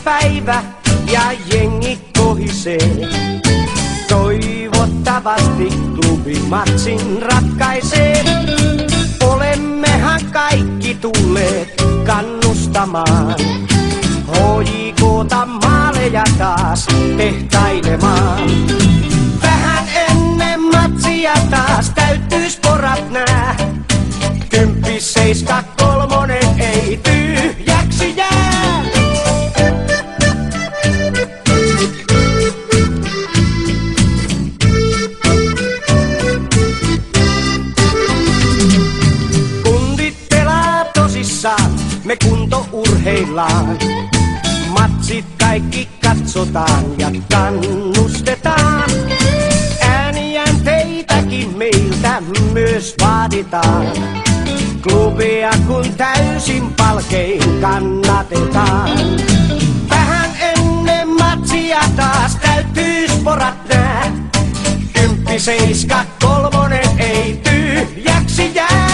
päivä ja jengi kohisee. Toivottavasti klubimatsin ratkaisee. Olemmehan kaikki tulleet kannustamaan. HJK:ta maaleja taas tehtailemaan. Vähän ennen matsia taas täytyis porat nää. 10-7-3 ei tyhjäksi jää. Kundit pelaa tosissaan, me kuntourheillaan. Matsit kaikki katsotaan ja kannustetaan. Äänijänteitäkin meiltä myös vaaditaan. Klubia kun täysin palkein kannatetaan. Vähän ennen matsia taas täytyis porat nää. 10-7-3 ei tyhjäksi jää.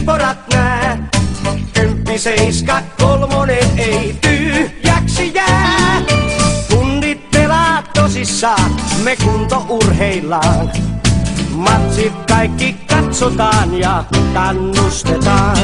Porat nää. 10-7-3 ei tyhjäksi jää. Kundit pelaa tosissaan, me kuntourheillaan. Matsit kaikki katsotaan ja kannustetaan.